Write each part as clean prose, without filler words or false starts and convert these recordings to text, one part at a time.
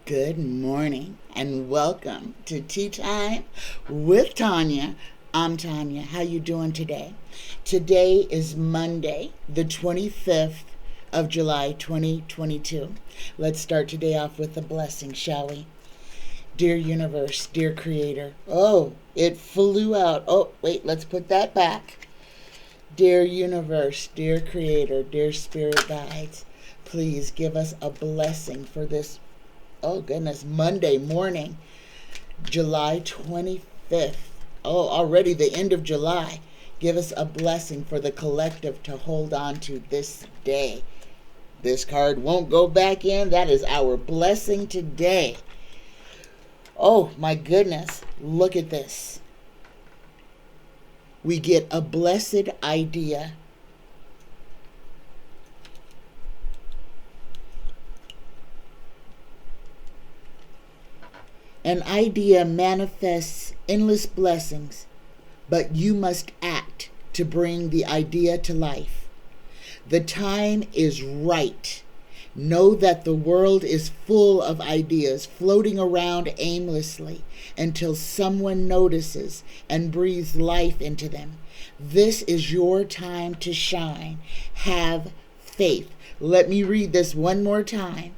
Good morning and welcome to Tea Time with Tanya. I'm Tanya. How you doing today? Today is Monday, the 25th of July, 2022. Let's start today off with a blessing, shall we? Dear universe, dear creator. Oh, it flew out. Oh, wait, let's put that back. Dear universe, dear creator, dear spirit guides, please give us a blessing for this, oh goodness, Monday morning, July 25th. Oh, already the end of July. Give us a blessing for the collective to hold on to this day. This card won't go back in. That is our blessing today. Oh my goodness, look at this. We get a blessed idea. An idea manifests endless blessings, but you must act to bring the idea to life. The time is right. Know that the world is full of ideas floating around aimlessly until someone notices and breathes life into them. This is your time to shine. Have faith. Let me read this one more time.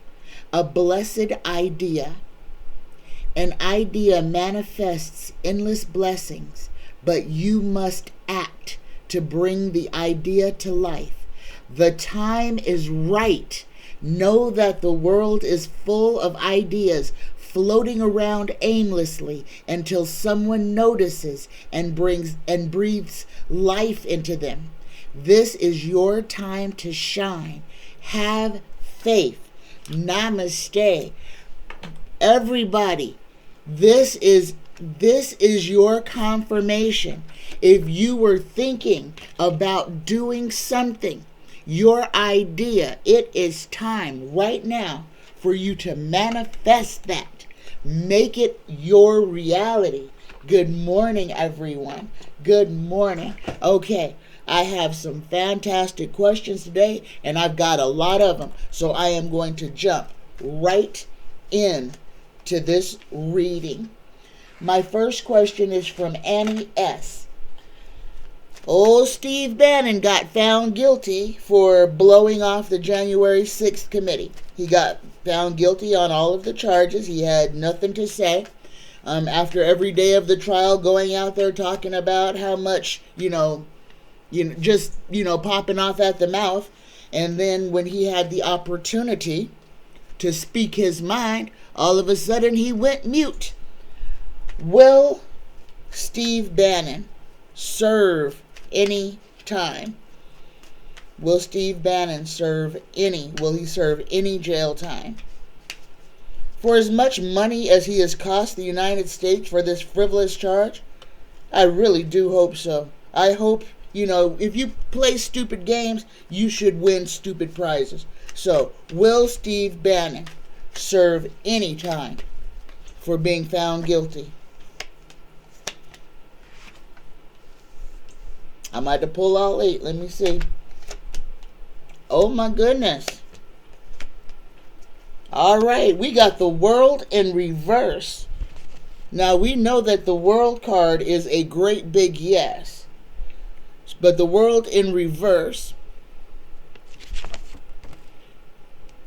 A blessed idea. An idea manifests endless blessings, but you must act to bring the idea to life. The time is right. Know that the world is full of ideas floating around aimlessly until someone notices and breathes life into them. This is your time to shine. Have faith. Namaste. Everybody, this is your confirmation. If you were thinking about doing something, your idea, it is time right now for you to manifest that. Make it your reality. Good morning, everyone. Good morning. Okay, I have some fantastic questions today, and I've got a lot of them. So I am going to jump right in to this reading. My first question is from Annie S. Old Steve Bannon got found guilty for blowing off the January 6th committee. He got found guilty on all of the charges. He had nothing to say. After every day of the trial, going out there talking about how much, just popping off at the mouth. And then when he had the opportunity to speak his mind, all of a sudden he went mute. Will Steve Bannon serve any time? Will Steve Bannon will he serve any jail time? For as much money as he has cost the United States for this frivolous charge, I really do hope so. I hope, if you play stupid games, you should win stupid prizes. So, will Steve Bannon serve any time for being found guilty? I might have to pull all 8. Let me see. Oh my goodness. All right, we got the world in reverse. Now we know that the world card is a great big yes. But the world in reverse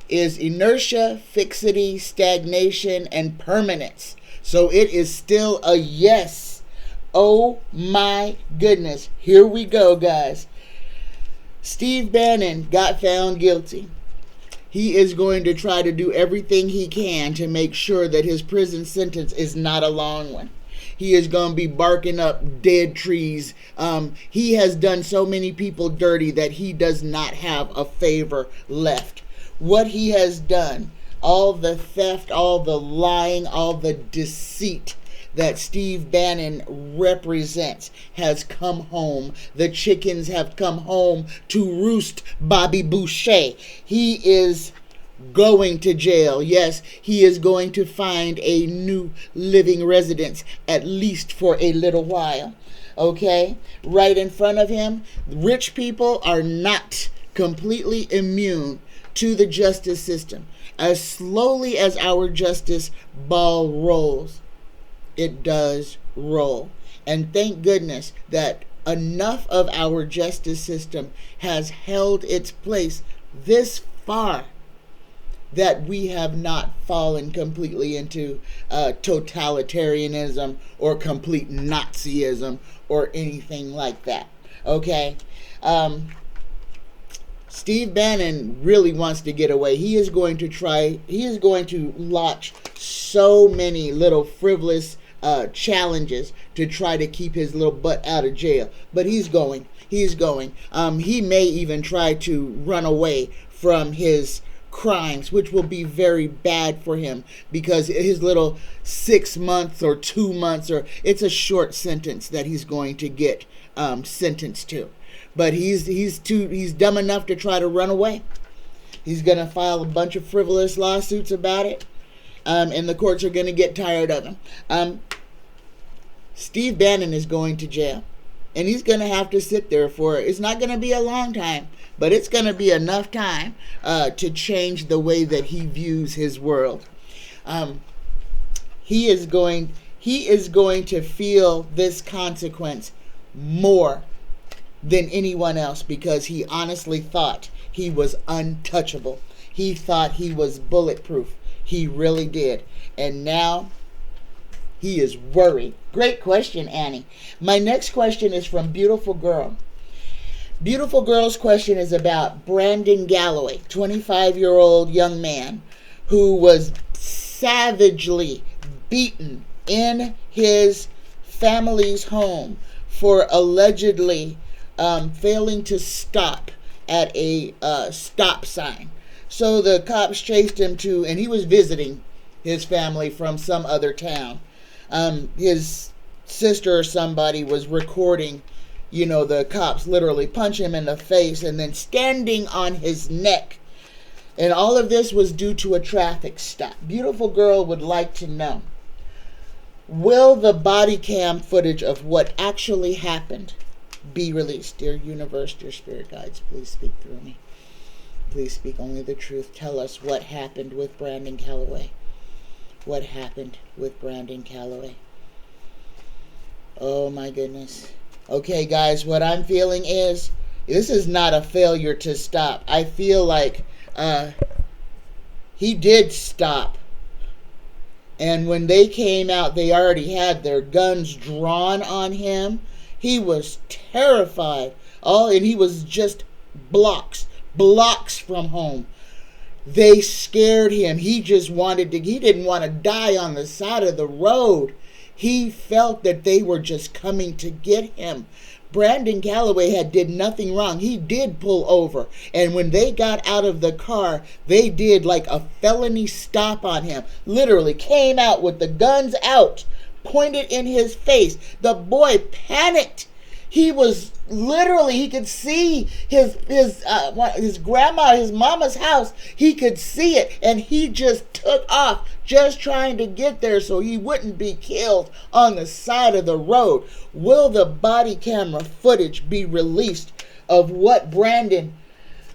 is inertia, fixity, stagnation, and permanence. So it is still a yes. Oh my goodness. Here we go, guys. Steve Bannon got found guilty. He is going to try to do everything he can to make sure that his prison sentence is not a long one. He is going to be barking up dead trees. He has done so many people dirty that he does not have a favor left. What he has done, all the theft, all the lying, all the deceit that Steve Bannon represents has come home. The chickens have come home to roost Bobby Boucher. He is going to jail. Yes, he is going to find a new living residence, at least for a little while. Okay? Right in front of him, rich people are not completely immune to the justice system. As slowly as our justice ball rolls, it does roll. And thank goodness that enough of our justice system has held its place this far that we have not fallen completely into totalitarianism or complete Nazism or anything like that. Okay? Steve Bannon really wants to get away. He is going to launch so many little frivolous challenges to try to keep his little butt out of jail. But he's going. He may even try to run away from his crimes, which will be very bad for him because his little 6 months or 2 months, or it's a short sentence that he's going to get sentenced to. But he's dumb enough to try to run away. He's going to file a bunch of frivolous lawsuits about it, and the courts are going to get tired of him. Steve Bannon is going to jail, and he's going to have to sit there for, it's not going to be a long time, but it's going to be enough time to change the way that he views his world. He is going to feel this consequence more than anyone else because he honestly thought he was untouchable. He thought he was bulletproof. He really did. And now he is worried. Great question, Annie. My next question is from Beautiful Girl. Beautiful Girl's question is about Brandon Galloway, 25-year-old young man who was savagely beaten in his family's home for allegedly failing to stop at a stop sign. So the cops chased him to, and he was visiting his family from some other town. His sister or somebody was recording, the cops literally punch him in the face and then standing on his neck. And all of this was due to a traffic stop. Beautiful Girl would like to know, will the body cam footage of what actually happened be released? Dear universe, dear spirit guides, please speak through me. Please speak only the truth. Tell us what happened with Brandon Galloway. What happened with Brandon Galloway? Oh my goodness. Okay, guys, what I'm feeling is this is not a failure to stop. I feel like he did stop. And when they came out, they already had their guns drawn on him. He was terrified. And he was just blocks from home. They scared him. He didn't want to die on the side of the road. He felt that they were just coming to get him. Brandon Galloway did nothing wrong. He did pull over. And when they got out of the car, they did like a felony stop on him. Literally came out with the guns out, pointed in his face. The boy panicked. He was literally, he could see his grandma, his mama's house. He could see it, and he just took off, just trying to get there so he wouldn't be killed on the side of the road. Will the body camera footage be released of what Brandon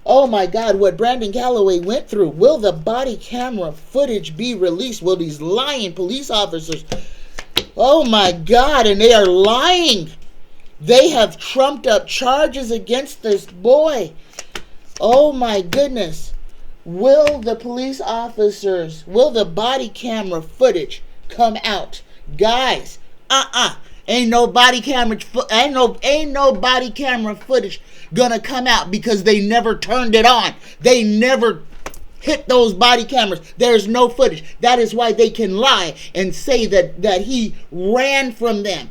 Galloway went through? Will the body camera footage be released? Will these lying police officers, oh my God, and they are lying. They have trumped up charges against this boy. Oh my goodness. Will the police officers, will the body camera footage come out? Guys, ain't no body camera footage gonna come out because they never turned it on. They never hit those body cameras. There's no footage. That is why they can lie and say that he ran from them.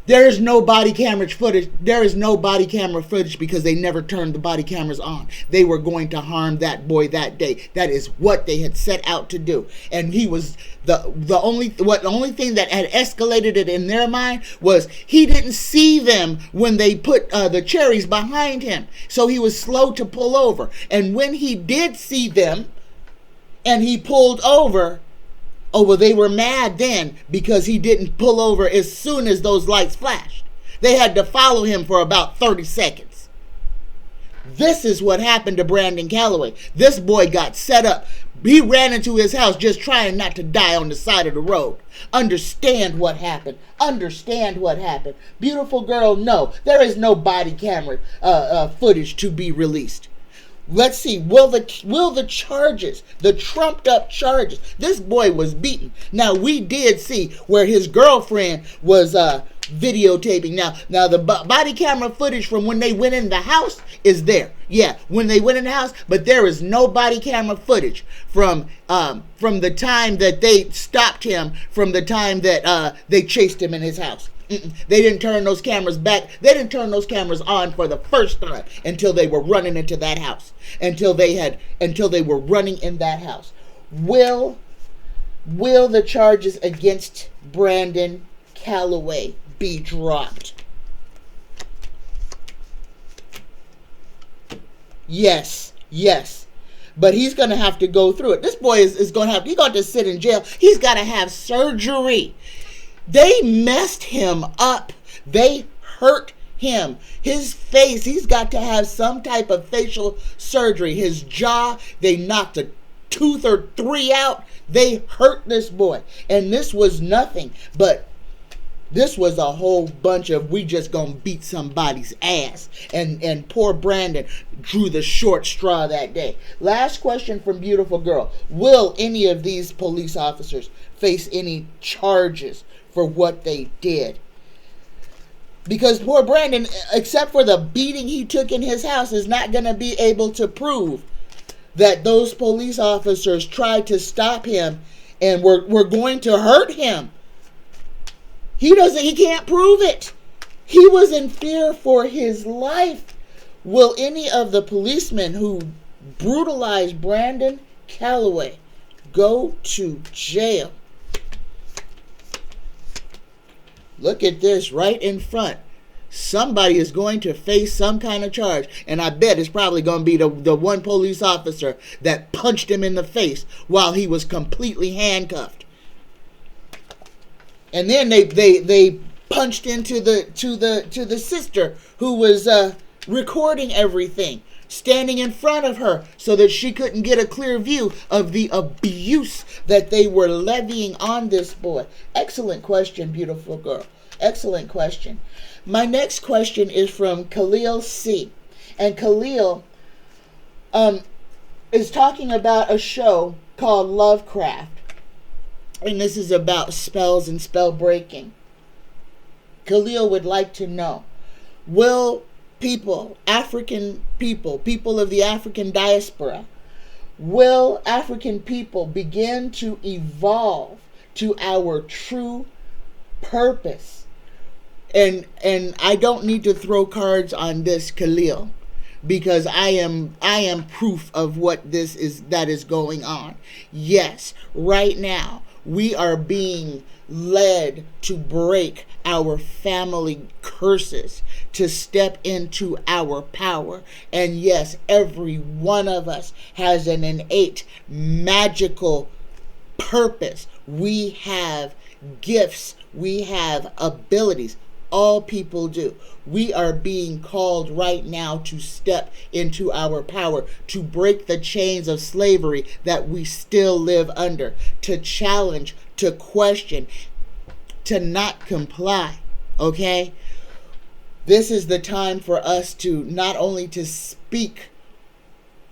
There is no body camera footage. There is no body camera footage because they never turned the body cameras on. They were going to harm that boy that day. That is what they had set out to do. And he was the only thing that had escalated it in their mind was he didn't see them when they put the cherries behind him. So he was slow to pull over. And when he did see them and he pulled over, they were mad then because he didn't pull over as soon as those lights flashed. They had to follow him for about 30 seconds. This is what happened to Brandon Calloway. This boy got set up. He ran into his house just trying not to die on the side of the road. Understand what happened. Understand what happened. Beautiful girl, no. There is no body camera footage to be released. Let's see, will the charges, the trumped up charges, this boy was beaten. Now, we did see where his girlfriend was videotaping. Now the body camera footage from when they went in the house is there. Yeah, when they went in the house, but there is no body camera footage from the time that they stopped him, from the time that they chased him in his house. They didn't turn those cameras back. They didn't turn those cameras on for the first time until they were running into that house. Until they were running in that house. Will the charges against Brandon Calloway be dropped? Yes. But he's going to have to go through it. This boy is going to sit in jail. He's got to have surgery. They messed him up. They hurt him. His face, he's got to have some type of facial surgery. His jaw, they knocked a tooth or 3 out. They hurt this boy. And this was nothing, but this was a whole bunch of we just gonna beat somebody's ass. And poor Brandon drew the short straw that day. Last question from beautiful girl. Will any of these police officers face any charges for what they did? Because poor Brandon, except for the beating he took in his house, is not going to be able to prove that those police officers tried to stop him and were going to hurt him. He can't prove it. He was in fear for his life. Will any of the policemen who brutalized Brandon Calloway go to jail? Look at this right in front. Somebody is going to face some kind of charge. And I bet it's probably going to be the one police officer that punched him in the face while he was completely handcuffed. And then they punched into the sister who was recording everything, standing in front of her so that she couldn't get a clear view of the abuse that they were levying on this boy. Excellent question, beautiful girl. Excellent question. My next question is from Khalil C. And Khalil is talking about a show called Lovecraft. And this is about spells and spell breaking. Khalil would like to know, will African people of the African diaspora, will African people begin to evolve to our true purpose? And I don't need to throw cards on this, Khalil, because I am proof of what that is going on. Yes, right now we are being led to break our family curses, to step into our power. And yes, every one of us has an innate magical purpose. We have gifts, we have abilities. All people do. We are being called right now to step into our power, to break the chains of slavery that we still live under, to challenge, to question, to not comply. Okay? This is the time for us to not only to speak.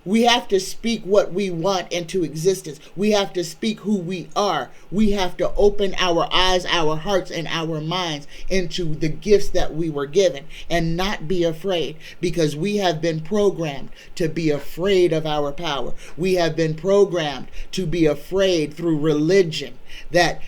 We have to speak what we want into existence. We have to speak who we are. We have to open our eyes, our hearts, and our minds into the gifts that we were given and not be afraid, because we have been programmed to be afraid of our power. We have been programmed to be afraid through religion that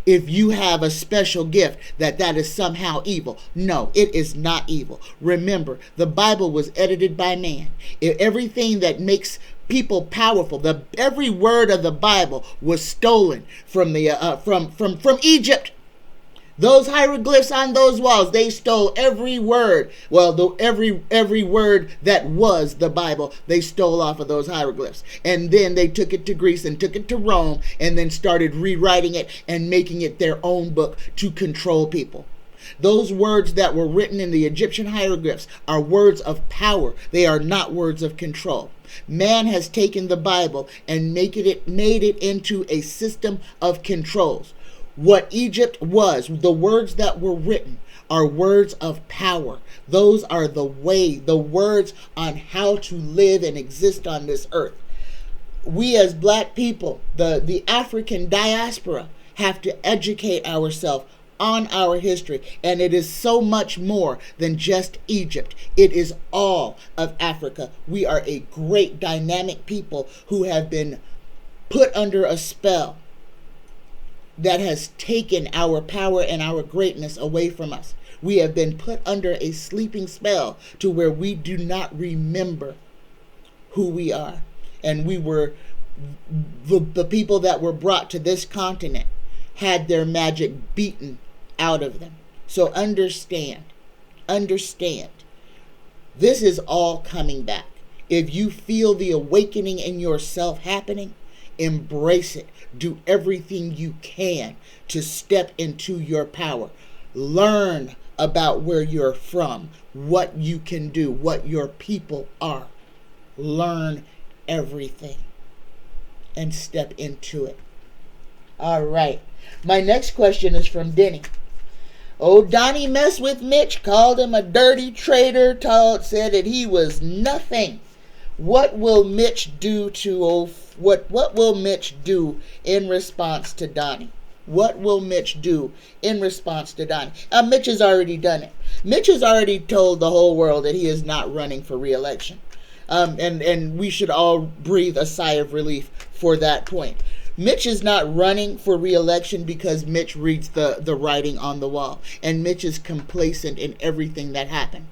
if you have a special gift, that is somehow evil. No, it is not evil. Remember, the Bible was edited by man. Everything that makes people powerful, every word of the Bible was stolen from from Egypt. Those hieroglyphs on those walls, they stole every word. Well, every word that was the Bible, they stole off of those hieroglyphs. And then they took it to Greece and took it to Rome and then started rewriting it and making it their own book to control people. Those words that were written in the Egyptian hieroglyphs are words of power. They are not words of control. Man has taken the Bible and made it into a system of controls. What Egypt was, the words that were written, are words of power. Those are the words on how to live and exist on this earth. We as black people, the African diaspora, have to educate ourselves on our history. And it is so much more than just Egypt. It is all of Africa. We are a great dynamic people who have been put under a spell that has taken our power and our greatness away from us. We have been put under a sleeping spell to where we do not remember who we are. And we were, the people that were brought to this continent had their magic beaten out of them. So understand. This is all coming back. If you feel the awakening in yourself happening, embrace it. Do everything you can to step into your power. Learn about where you're from, what you can do, what your people are. Learn everything and step into it. All right. My next question is from Denny. Oh, Donnie messed with Mitch, called him a dirty traitor, said that he was nothing. What will Mitch do what will Mitch do in response to Donnie? What will Mitch do in response to Donnie? Mitch has already done it. Mitch has already told the whole world that he is not running for re-election. And we should all breathe a sigh of relief for that point. Mitch is not running for re-election because Mitch reads the writing on the wall. And Mitch is complacent in everything that happened.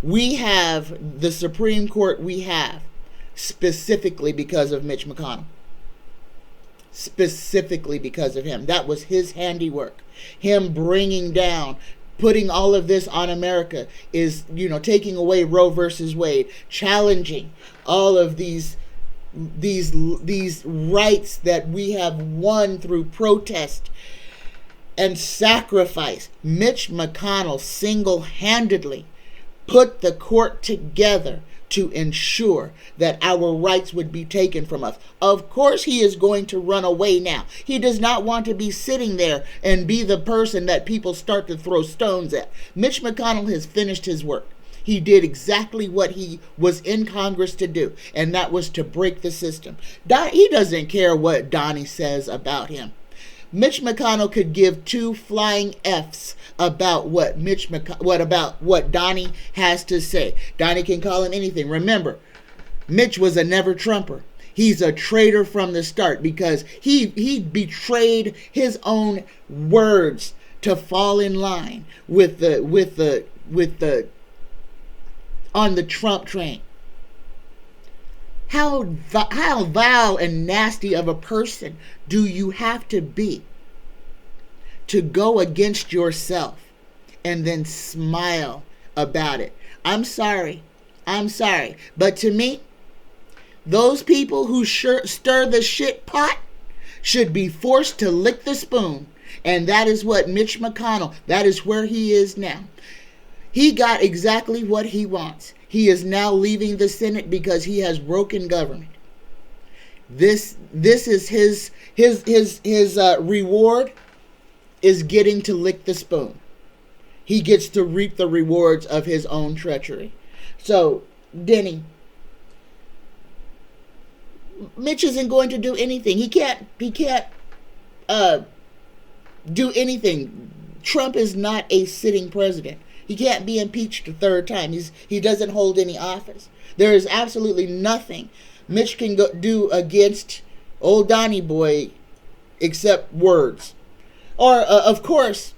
We have the Supreme Court specifically because of Mitch McConnell. Specifically because of him. That was his handiwork. Him bringing down, putting all of this on America is, taking away Roe versus Wade, challenging all of these rights that we have won through protest and sacrifice. Mitch McConnell single-handedly put the court together to ensure that our rights would be taken from us. Of course, he is going to run away now. He does not want to be sitting there and be the person that people start to throw stones at. Mitch McConnell has finished his work. He did exactly what he was in Congress to do, and that was to break the system. He doesn't care what Donnie says about him. Mitch McConnell could give two flying F's about what Donnie has to say. Donnie can call him anything. Remember, Mitch was a never Trumper. He's a traitor from the start because he betrayed his own words to fall in line with the on the Trump train. How vile and nasty of a person do you have to be to go against yourself and then smile about it? I'm sorry. But to me, those people who stir the shit pot should be forced to lick the spoon. And that is what Mitch McConnell, that is where he is now. He got exactly what he wants. He is now leaving the Senate because he has broken government. This is his reward is getting to lick the spoon. He gets to reap the rewards of his own treachery. So, Denny, Mitch isn't going to do anything. He can't do anything. Trump is not a sitting president. He can't be impeached a third time. He doesn't hold any office. There is absolutely nothing Mitch can do against old Donnie boy except words. Or, of course,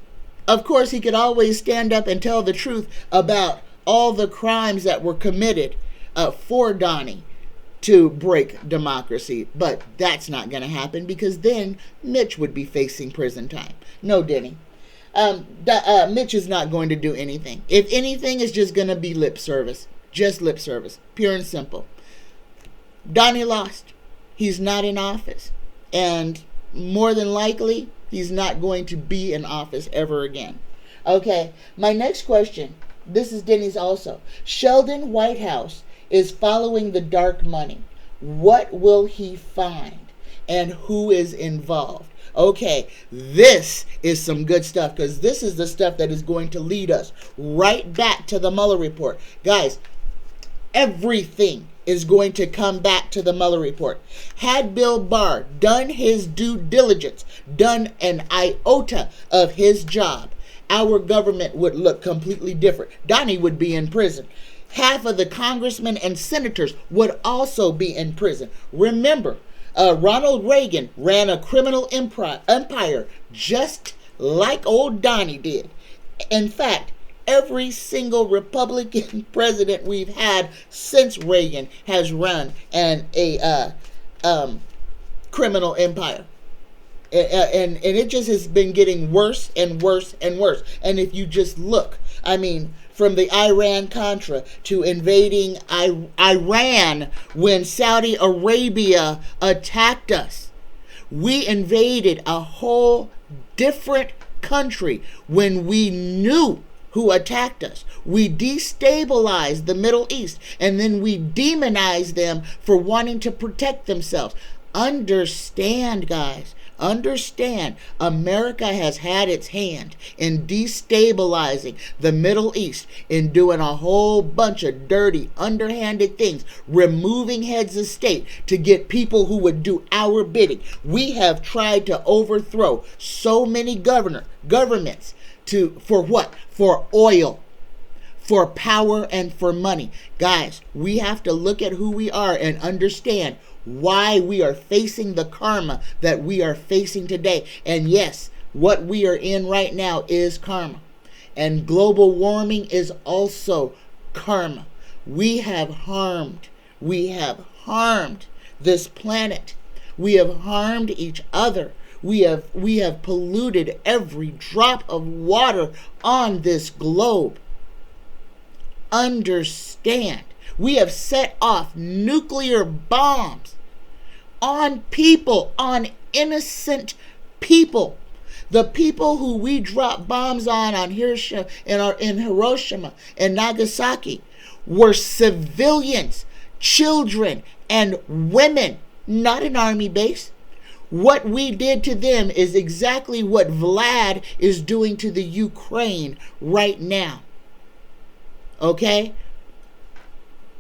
he could always stand up and tell the truth about all the crimes that were committed for Donnie to break democracy. But that's not going to happen because then Mitch would be facing prison time. No, Denny. Mitch is not going to do anything. If anything, it's just going to be lip service. Just lip service. Pure and simple. Donnie lost. He's not in office. And more than likely, he's not going to be in office ever again. Okay, my next question. This is Denny's also. Sheldon Whitehouse is following the dark money. What will he find? And who is involved? Okay, this is some good stuff, because this is the stuff that is going to lead us right back to the Mueller report. Guys, everything is going to come back to the Mueller report. Had Bill Barr done his due diligence, done an iota of his job, our government would look completely different. Donnie would be in prison. Half of the congressmen and senators would also be in prison. Remember, Ronald Reagan ran a criminal empire just like old Donnie did. In fact, every single Republican president we've had since Reagan has run a criminal empire. And it just has been getting worse and worse and worse. And if you just look, I mean, from the Iran-Contra to invading Iran when Saudi Arabia attacked us. We invaded a whole different country when we knew who attacked us. We destabilized the Middle East, and then we demonized them for wanting to protect themselves. Understand, guys. Understand, America has had its hand in destabilizing the Middle East, in doing a whole bunch of dirty, underhanded things, removing heads of state to get people who would do our bidding. We have tried to overthrow so many governments for what? For oil, for power, and for money. Guys, we have to look at who we are and understand why we are facing the karma that we are facing today. And yes, what we are in right now is karma. And global warming is also karma. We have harmed this planet. We have harmed each other. We have polluted every drop of water on this globe. Understand, we have set off nuclear bombs on people, on innocent people. The people who we dropped bombs on Hiroshima in Hiroshima and Nagasaki were civilians, children, and women, not an army base. What we did to them is exactly what Vlad is doing to the Ukraine right now. Okay?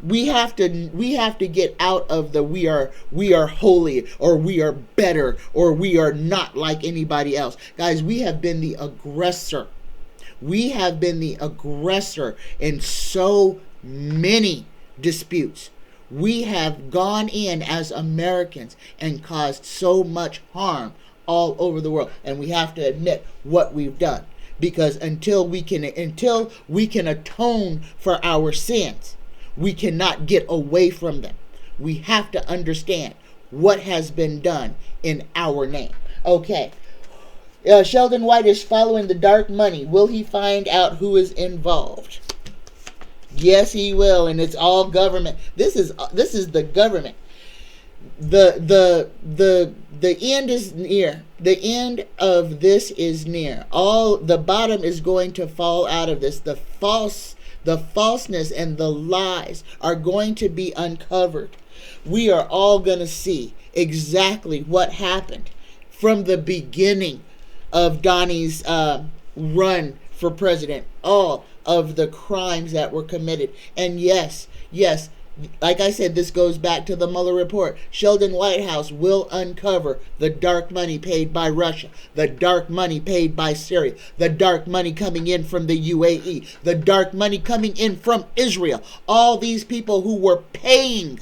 We have to get out of the we are holy, or we are better, or we are not like anybody else. Guys, we have been the aggressor. We have been the aggressor in so many disputes. We have gone in as Americans and caused so much harm all over the world. And we have to admit what we've done. Because until we can atone for our sins, we cannot get away from them. We have to understand what has been done in our name. Okay. Sheldon White is following the dark money. Will he find out who is involved? Yes, he will, and it's all government. This is the government. The end is near. The end of this is near. All the bottom is going to fall out of this. The falseness and the lies are going to be uncovered. We are all going to see exactly what happened from the beginning of Donnie's run for president. All of the crimes that were committed. And yes, like I said, this goes back to the Mueller report. Sheldon Whitehouse will uncover the dark money paid by Russia, the dark money paid by Syria, the dark money coming in from the UAE, the dark money coming in from Israel. All these people who were paying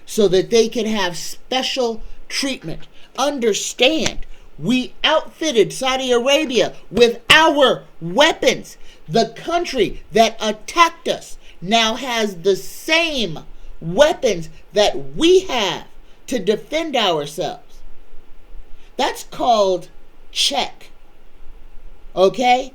so that they could have special treatment. Understand, we outfitted Saudi Arabia with our weapons. The country that attacked us now has the same weapons that we have to defend ourselves. That's called check. Okay?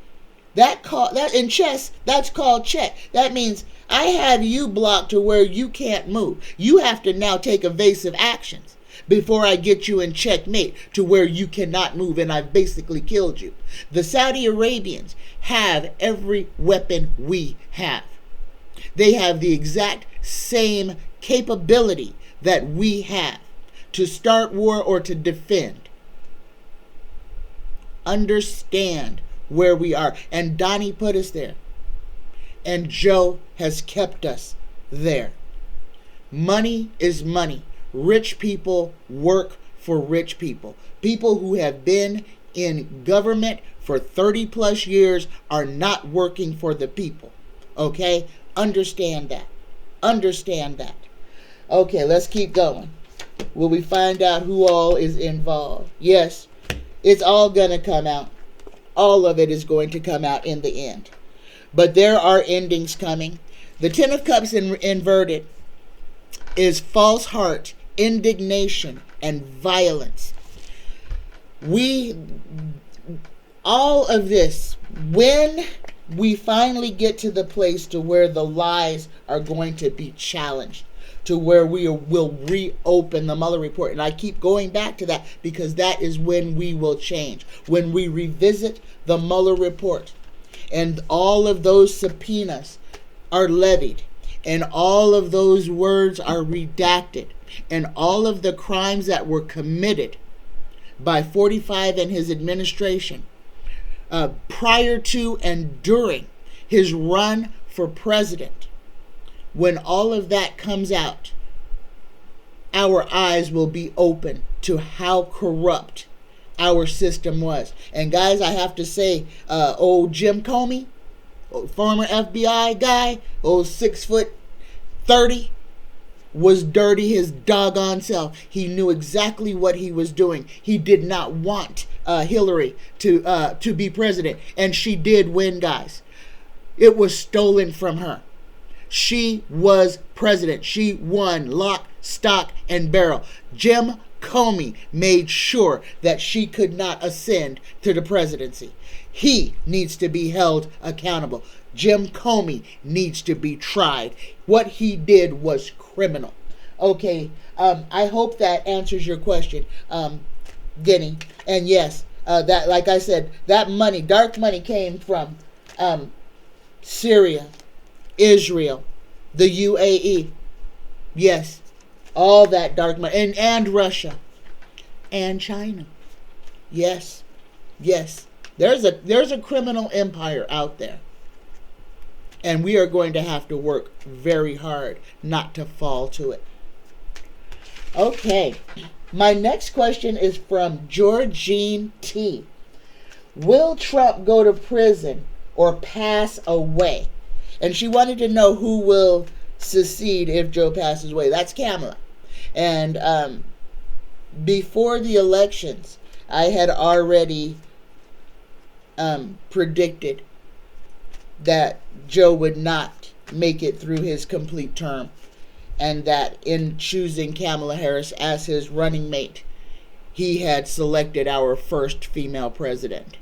That in chess, that's called check. That means I have you blocked to where you can't move. You have to now take evasive actions. before I get you in checkmate to where you cannot move and I've basically killed you. The Saudi Arabians have every weapon we have. They have the exact same capability that we have to start war or to defend. Understand where we are. And Donnie put us there. And Joe has kept us there. Money is money. Rich people work for rich people. People who have been in government for 30 plus years are not working for the people. Okay? Understand that. Understand that. Okay, let's keep going. Will we find out who all is involved? Yes, it's all going to come out. All of it is going to come out in the end. But there are endings coming. The Ten of Cups inverted is false heart, indignation, and violence. All of this, when we finally get to the place to where the lies are going to be challenged, to where we will reopen the Mueller report. And I keep going back to that because that is when we will change. When we revisit the Mueller report and all of those subpoenas are levied and all of those words are redacted and all of the crimes that were committed by 45 and his administration prior to and during his run for president, when all of that comes out, our eyes will be open to how corrupt our system was. And guys, I have to say, old Jim Comey, former FBI guy, old 6'30", was dirty his doggone self. He knew exactly what he was doing. He did not want Hillary to be president, and she did win, guys. It was stolen from her. She was president. She won lock, stock, and barrel. Jim Comey made sure that she could not ascend to the presidency. He needs to be held accountable. Jim Comey needs to be tried. What he did was criminal. Okay, I hope that answers your question, Denny. And yes, that, like I said, that money, dark money, came from Syria, Israel, the UAE. Yes, all that dark money. And Russia. And China. Yes. Yes. There's a criminal empire out there. And we are going to have to work very hard not to fall to it. Okay. My next question is from Georgine T. Will Trump go to prison or pass away? And she wanted to know who will secede if Joe passes away. That's Kamala. And before the elections, I had already predicted that Joe would not make it through his complete term, and that in choosing Kamala Harris as his running mate, he had selected our first female president.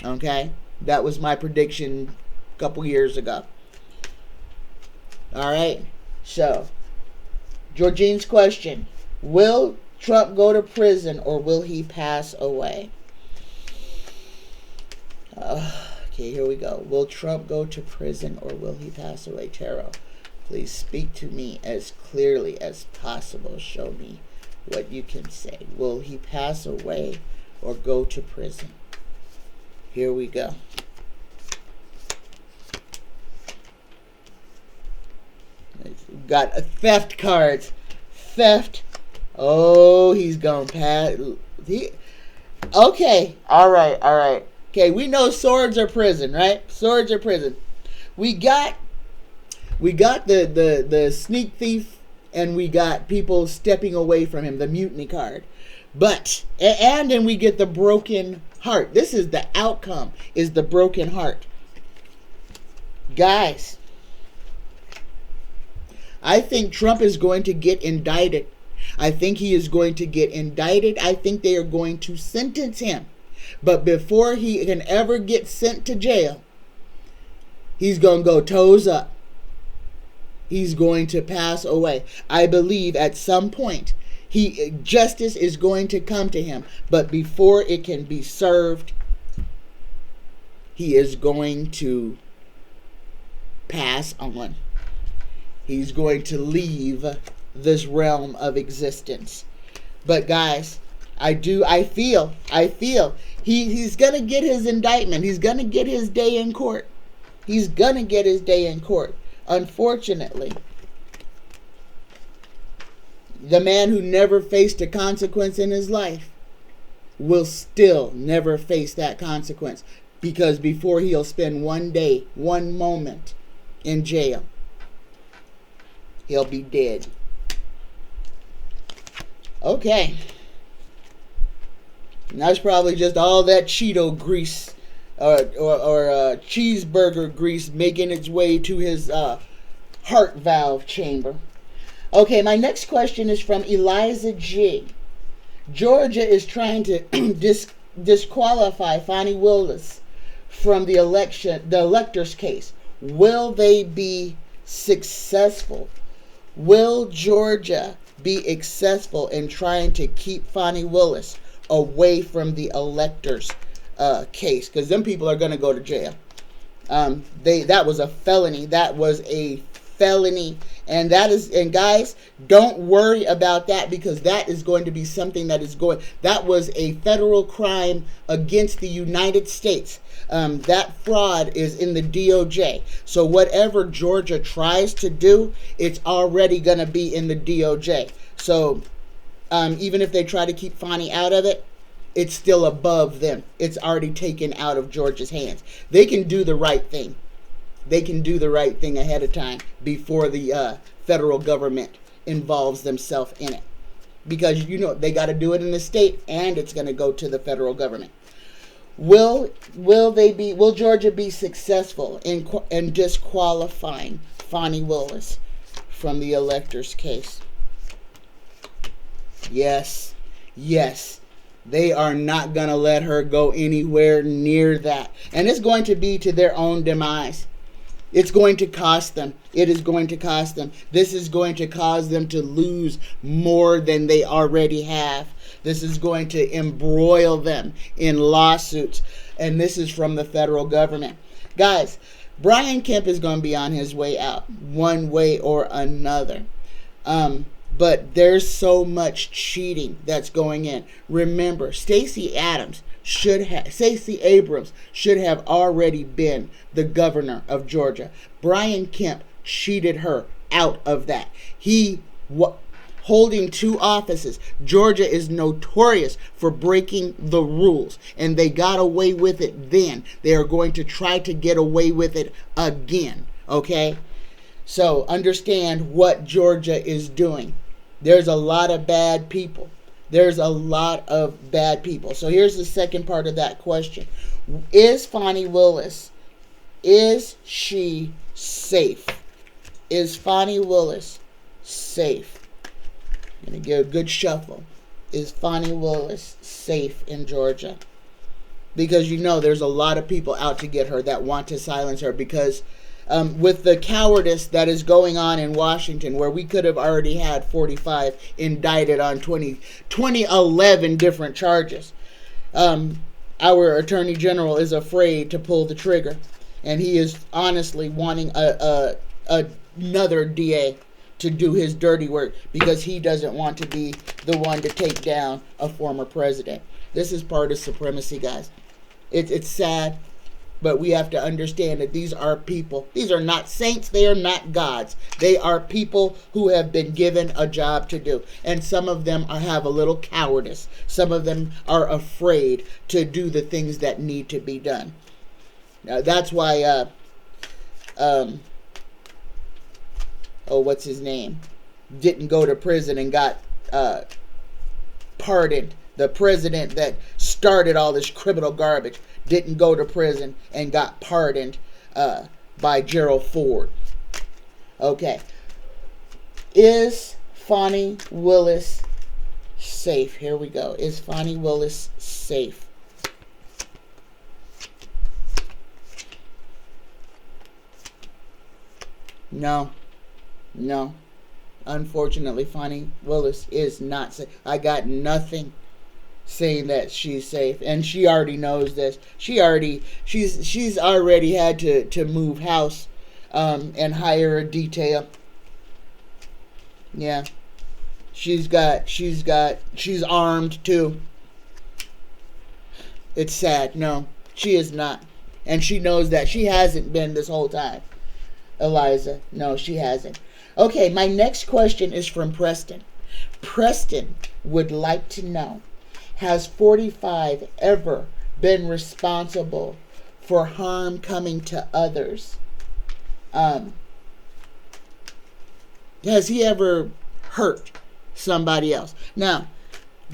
Okay? That was my prediction a couple years ago. Alright? So, Georgine's question: will Trump go to prison or will he pass away? Okay, here we go. Will Trump go to prison or will he pass away? Tarot, please speak to me as clearly as possible. Show me what you can say. Will he pass away or go to prison? Here we go. Got a theft cards. Theft. Oh, he's gone past. Okay. All right. Okay, we know swords are prison, right? Swords are prison. We got the sneak thief, and we got people stepping away from him, the mutiny card. But, and then we get the broken heart. This is the outcome, is the broken heart. Guys, I think Trump is going to get indicted. I think he is going to get indicted. I think they are going to sentence him. But before he can ever get sent to jail, he's going to go toes up. He's going to pass away. I believe at some point Justice is going to come to him, but before it can be served, he is going to pass on. He's going to leave this realm of existence. But guys, I feel he's going to get his indictment. He's going to get his day in court. He's going to get his day in court. Unfortunately, the man who never faced a consequence in his life will still never face that consequence, because before he'll spend one day, one moment in jail, he'll be dead. Okay. And that's probably just all that Cheeto grease or cheeseburger grease making its way to his heart valve chamber. Okay, my next question is from Eliza G. Georgia is trying to disqualify Fani Willis from the electors case. Will they be successful? Will Georgia be successful in trying to keep Fani Willis away from the electors case? Because them people are going to go to jail. That was a felony. That was a felony. And guys, don't worry about that, because that is going to be something that was a federal crime against the United States. That fraud is in the DOJ. So whatever Georgia tries to do, it's already going to be in the DOJ. So even if they try to keep Fani out of it, it's still above them. It's already taken out of Georgia's hands. They can do the right thing. They can do the right thing ahead of time before the federal government involves themselves in it. Because, they got to do it in the state, and it's going to go to the federal government. Will Georgia be successful in disqualifying Fani Willis from the electors case? Yes. They are not going to let her go anywhere near that. And it's going to be to their own demise. It's going to cost them. It is going to cost them. This is going to cause them to lose more than they already have. This is going to embroil them in lawsuits. And this is from the federal government. Guys, Brian Kemp is going to be on his way out, one way or another. But there's so much cheating that's going in. Remember, Stacey Abrams should have already been the governor of Georgia. Brian Kemp cheated her out of that. Holding two offices. Georgia is notorious for breaking the rules, and they got away with it then. They are going to try to get away with it again. Okay? So understand what Georgia is doing. There's a lot of bad people. So here's the second part of that question. Is Fani Willis, is she safe? Is Fani Willis safe? I'm going to give a good shuffle. Is Fani Willis safe in Georgia? Because there's a lot of people out to get her that want to silence her, because with the cowardice that is going on in Washington, where we could have already had 45 indicted on 2011 different charges. Our Attorney General is afraid to pull the trigger, and he is honestly wanting another DA to do his dirty work, because he doesn't want to be the one to take down a former president. This is part of supremacy, guys. It's sad. But we have to understand that these are people. These are not saints. They are not gods. They are people who have been given a job to do. And some of them have a little cowardice. Some of them are afraid to do the things that need to be done. Now, that's why, what's his name? Didn't go to prison and got pardoned. The president that started all this criminal garbage didn't go to prison and got pardoned by Gerald Ford. Okay. Is Fani Willis safe? Here we go. Is Fani Willis safe? No. Unfortunately, Fonnie Willis is not safe. I got nothing saying that she's safe, and she already knows this. She's already had to move house, and hire a detail. Yeah, she's armed too. It's sad. No, she is not, and she knows that. She hasn't been this whole time, Eliza. No, she hasn't. Okay, my next question is from Preston. Preston would like to know, has 45 ever been responsible for harm coming to others? Has he ever hurt somebody else? Now,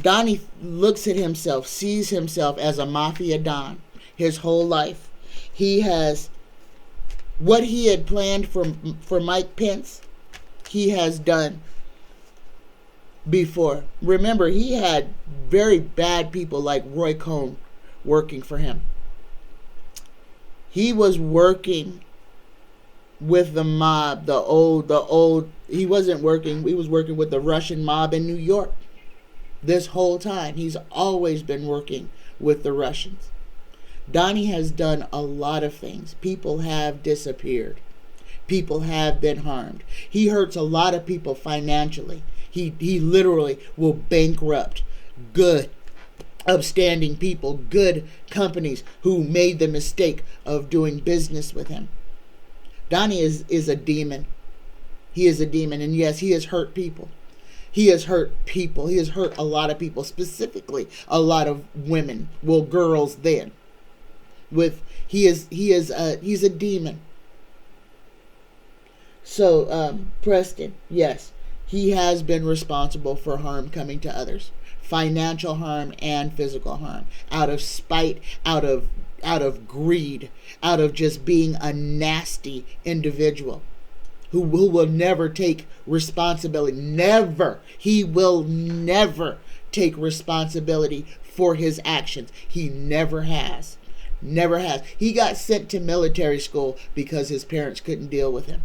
Donnie looks at himself, sees himself as a mafia don his whole life. He has, what he had planned for Mike Pence, he has done before. Remember, he had very bad people like Roy Cohn working for him. He was working with the mob, the old, he was working with the Russian mob in New York. This whole time, he's always been working with the Russians. Donnie has done a lot of things. People have disappeared. People have been harmed. He hurts a lot of people financially. He literally will bankrupt good, upstanding people, good companies who made the mistake of doing business with him. Donnie is a demon. He is a demon. And yes, he has hurt people. He has hurt people. He has hurt a lot of people, specifically a lot of women. Well, girls then. He's a demon. So, Preston, yes, he has been responsible for harm coming to others. Financial harm and physical harm. Out of spite, out of greed, out of just being a nasty individual who will never take responsibility. Never. He will never take responsibility for his actions. He never has. Never has. He got sent to military school because his parents couldn't deal with him.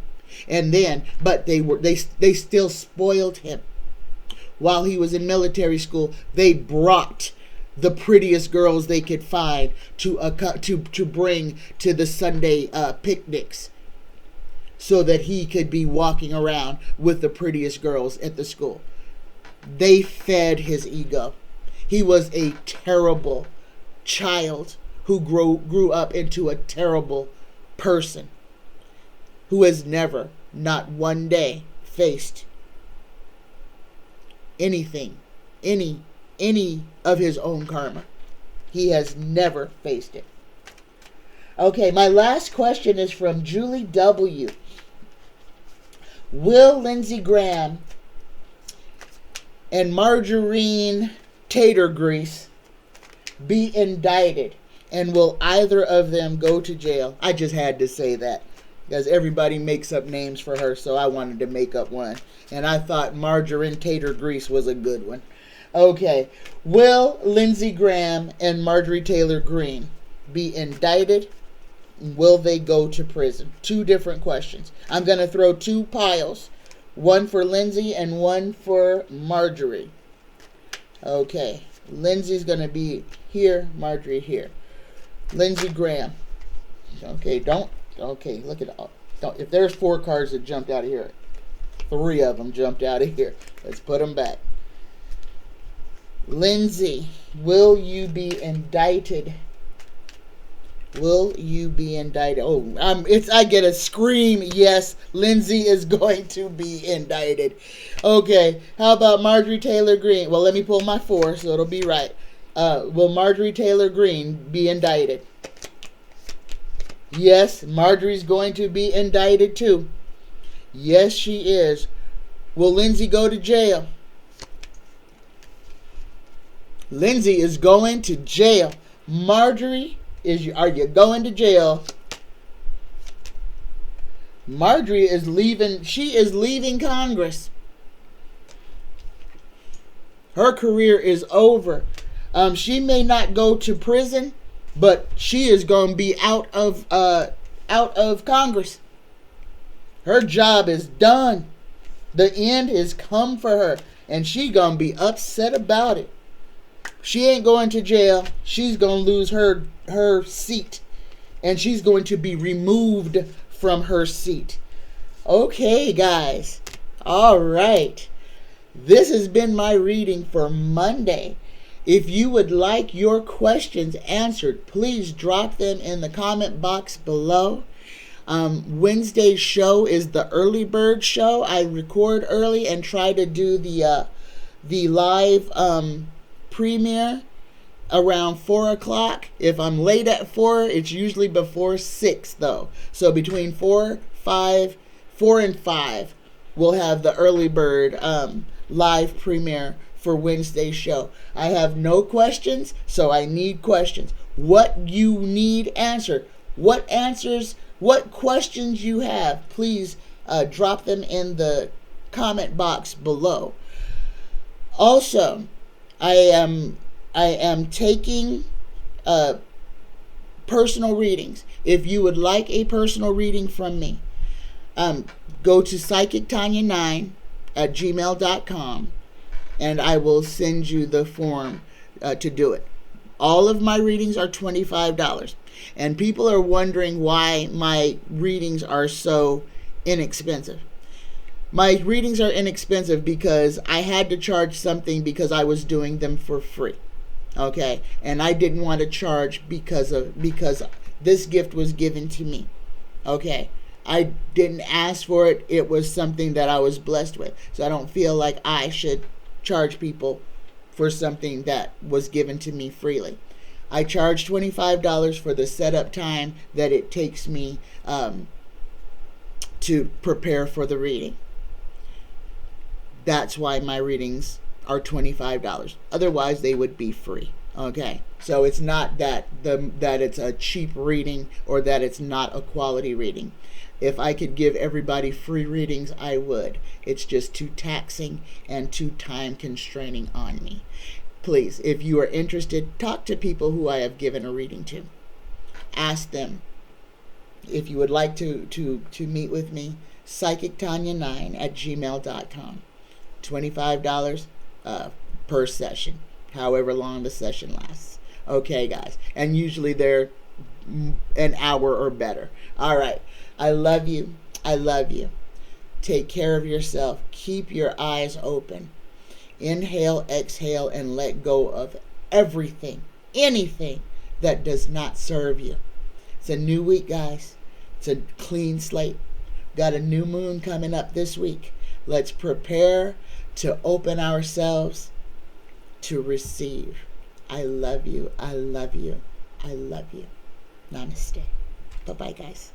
And then, but they still spoiled him. While he was in military school, they brought the prettiest girls they could find to bring to the Sunday picnics, so that he could be walking around with the prettiest girls at the school. They fed his ego. He was a terrible child who grew up into a terrible person who has never, not one day, faced anything, any of his own karma. He has never faced it. Okay, my last question is from Julie W. Will Lindsey Graham and Margarine Tater Grease be indicted, and will either of them go to jail? I just had to say that because everybody makes up names for her, so I wanted to make up one. And I thought Margarine Tater Grease was a good one. Okay, will Lindsey Graham and Marjorie Taylor Greene be indicted? Will they go to prison? Two different questions. I'm going to throw two piles. One for Lindsey and one for Marjorie. Okay. Lindsey's going to be here. Marjorie here. Lindsey Graham. Okay. Okay. Look at all. If there's 4 cards that jumped out of here, 3 of them jumped out of here. Let's put them back. Lindsey, will you be indicted? Will you be indicted? Oh, I get a scream. Yes, Lindsey is going to be indicted. Okay, how about Marjorie Taylor Greene? Well, let me pull my 4 so it'll be right. Will Marjorie Taylor Greene be indicted? Yes, Marjorie's going to be indicted too. Yes, she is. Will Lindsey go to jail? Lindsey is going to jail. Marjorie, are you going to jail? Marjorie is leaving. She is leaving Congress. Her career is over. She may not go to prison, but she is going to be out of Congress. Her job is done. The end is come for her, and she gonna be upset about it. She ain't going to jail. She's gonna lose her seat, and she's going to be removed from her seat. Okay, guys. All right. This has been my reading for Monday. If you would like your questions answered, please drop them in the comment box below. Wednesday's show is the early bird show. I record early and try to do the live premiere around 4 o'clock. If I'm late at 4, it's usually before 6 though. So between 4 and 5, we'll have the early bird live premiere for Wednesday's show. I have no questions, so I need questions. What you need answered, what questions you have, please drop them in the comment box below. Also, I am taking personal readings. If you would like a personal reading from me, go to psychictanya9@gmail.com and I will send you the form to do it. All of my readings are $25. And people are wondering why my readings are so inexpensive. My readings are inexpensive because I had to charge something because I was doing them for free. Okay? And I didn't want to charge because this gift was given to me. Okay? I didn't ask for it. It was something that I was blessed with. So I don't feel like I should charge people for something that was given to me freely. I charge $25 for the setup time that it takes me to prepare for the reading. That's why my readings are $25. Otherwise, they would be free. Okay, so it's not that it's a cheap reading or that it's not a quality reading. If I could give everybody free readings, I would. It's just too taxing and too time constraining on me. Please, if you are interested, talk to people who I have given a reading to. Ask them if you would like to meet with me. psychictanya9@gmail.com. $25 per session, however long the session lasts. Okay, guys. And usually they're an hour or better. All right. I love you. I love you. Take care of yourself. Keep your eyes open. Inhale, exhale, and let go of everything, anything that does not serve you. It's a new week, guys. It's a clean slate. Got a new moon coming up this week. Let's prepare to open ourselves to receive. I love you. I love you. I love you. Namaste. Bye-bye, guys.